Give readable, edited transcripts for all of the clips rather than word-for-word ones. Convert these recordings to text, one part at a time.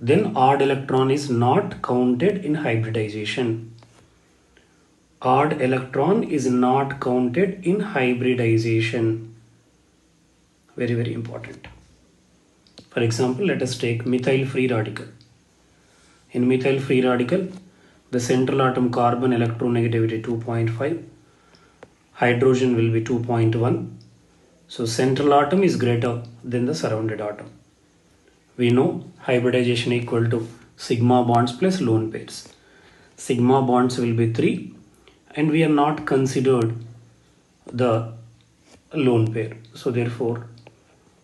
then odd electron is not counted in hybridization. Odd electron is not counted in hybridization. Very, very important. For example, let us take methyl free radical. In methyl free radical, the central atom carbon electronegativity 2.5, hydrogen will be 2.1. So central atom is greater than the surrounded atom. We know hybridization equal to sigma bonds plus lone pairs. Sigma bonds will be 3 and we are not considered the lone pair. So therefore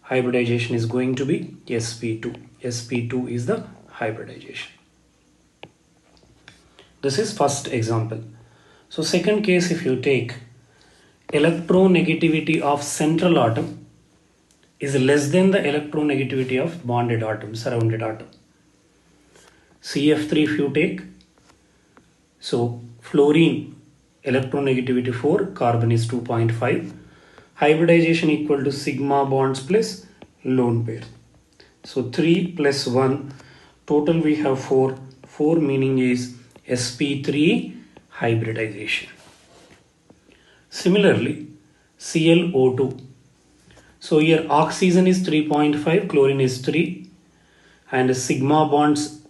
hybridization is going to be sp2. sp2 is the hybridization. This is first example. So second case, if you take electronegativity of central atom is less than the electronegativity of bonded atom, surrounded atom. CF3 if you take, so fluorine electronegativity 4, carbon is 2.5. Hybridization equal to sigma bonds plus lone pair. So 3 plus 1, total we have 4. 4 meaning is sp3 hybridization. Similarly, ClO2. So here oxygen is 3.5, chlorine is 3, and sigma bonds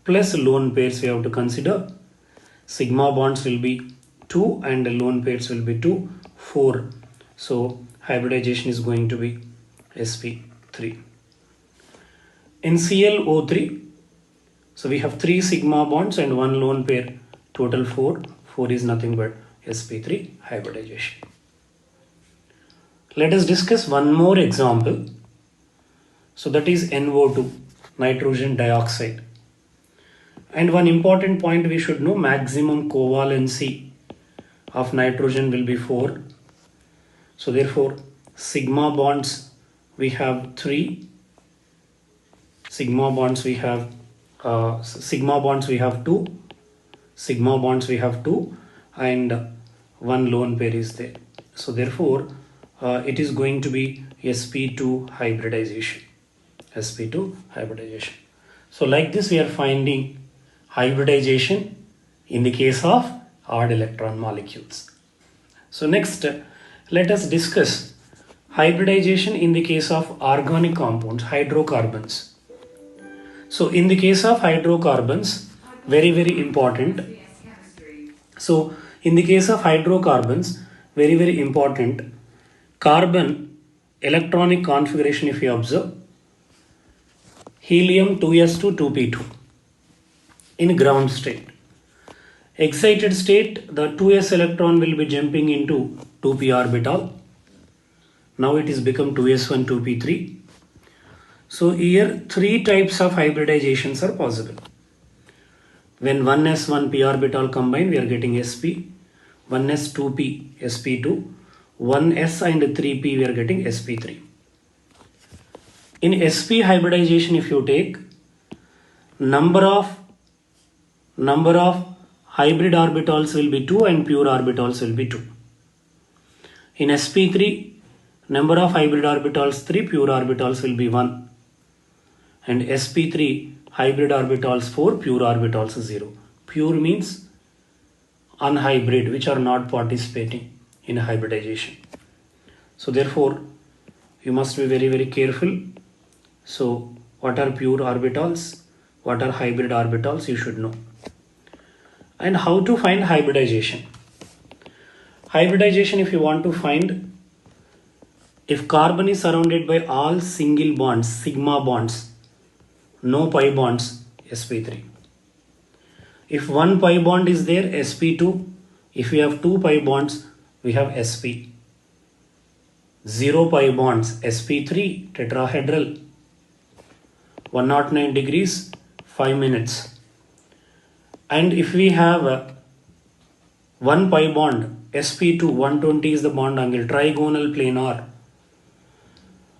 plus lone pairs we have to consider. Sigma bonds will be 2 and lone pairs will be 2, 4. So hybridization is going to be sp3. In ClO3, so we have 3 sigma bonds and 1 lone pair, total 4. 4 is nothing but sp3 hybridization. Let us discuss one more example. So that is NO2, nitrogen dioxide. And one important point we should know, maximum covalency of nitrogen will be 4. So therefore sigma bonds we have 3, sigma bonds we have 2, sigma bonds we have 2, and 1 lone pair is there. So therefore it is going to be sp2 hybridization. sp2 hybridization. So like this we are finding hybridization in the case of odd electron molecules. So next let us discuss hybridization in the case of organic compounds, hydrocarbons. So in the case of hydrocarbons, very, very important. So in the case of hydrocarbons, very, very important, carbon electronic configuration if you observe, helium 2s2 2p2 in ground state. Excited state, the 2s electron will be jumping into 2p orbital. Now it is become 2s1 2p3. So here 3 types of hybridizations are possible. When 1s 1p orbital combine, we are getting sp, 1s 2p sp2, 1s and 3p we are getting sp3. In sp hybridization if you take, number of hybrid orbitals will be 2 and pure orbitals will be 2. In sp3, number of hybrid orbitals 3, pure orbitals will be 1. And sp3, hybrid orbitals 4, pure orbitals 0. Pure means unhybrid, which are not participating in hybridization. So therefore you must be very, very careful. So what are pure orbitals, what are hybrid orbitals, you should know. And how to find hybridization. Hybridization, if you want to find, if carbon is surrounded by all single bonds, sigma bonds, no pi bonds, sp3. If 1 pi bond is there, sp2. If we have 2 pi bonds, we have sp. 0 pi bonds, sp3, tetrahedral. 109 degrees, 5 minutes. And if we have 1 pi bond, sp2, 120 is the bond angle, trigonal planar.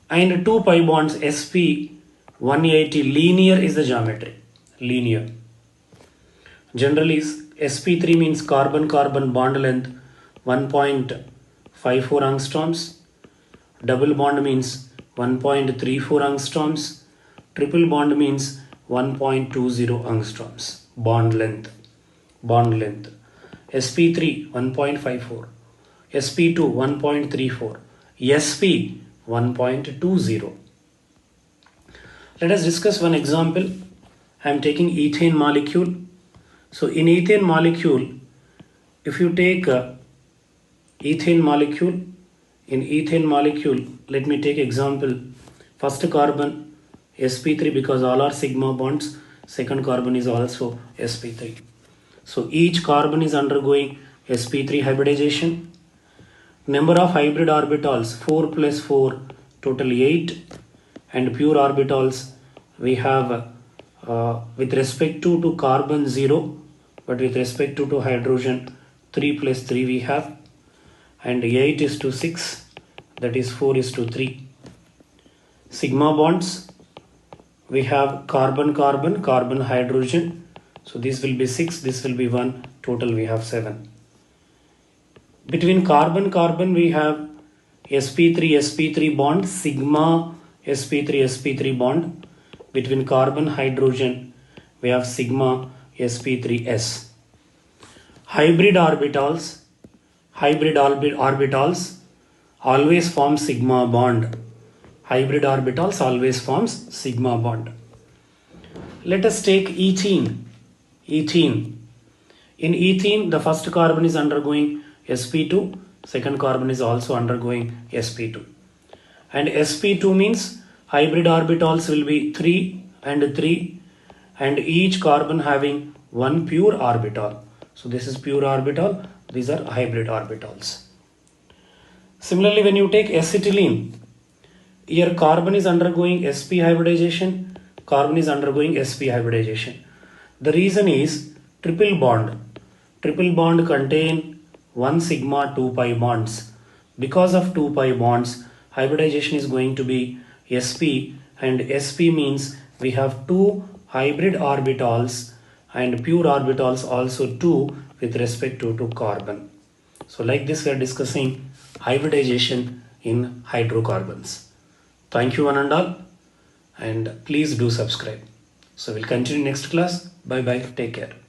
And 2 pi bonds, sp, 180, linear is the geometry, linear. Generally sp3 means carbon-carbon bond length 1.54 angstroms. Double bond means 1.34 angstroms. Triple bond means 1.20 angstroms bond length. sp3 1.54, sp2 1.34, sp 1.20. Let us discuss one example. I am taking ethane molecule. So in ethane molecule, if you take ethane molecule, let me take example. First carbon sp3, because all are sigma bonds. Second carbon is also sp3. So each carbon is undergoing sp3 hybridization. Number of hybrid orbitals 4 plus 4, total 8, and pure orbitals we have with respect to carbon 0, but with respect to hydrogen 3 plus 3 we have, and 8:6, that is 4:3. Sigma bonds we have carbon hydrogen, so this will be 6, this will be 1, total we have 7. Between carbon we have sp3 bond, sigma sp3 bond. Between carbon hydrogen we have sigma sp3s. Hybrid orbitals always form sigma bond. Hybrid orbitals always forms sigma bond. Let us take ethene. In ethene, the first carbon is undergoing sp2, second carbon is also undergoing sp2. And sp2 means hybrid orbitals will be 3 and 3, and each carbon having one pure orbital. So this is pure orbital, these are hybrid orbitals. Similarly, when you take acetylene, here carbon is undergoing sp hybridization, carbon is undergoing sp hybridization. The reason is triple bond. Triple bond contain 1 sigma 2 pi bonds. Because of 2 pi bonds, hybridization is going to be sp, and sp means we have 2 hybrid orbitals and pure orbitals also 2 with respect to carbon. So like this we are discussing hybridization in hydrocarbons. Thank you one and all, and please do subscribe. So we'll continue next class. Bye bye. Take care.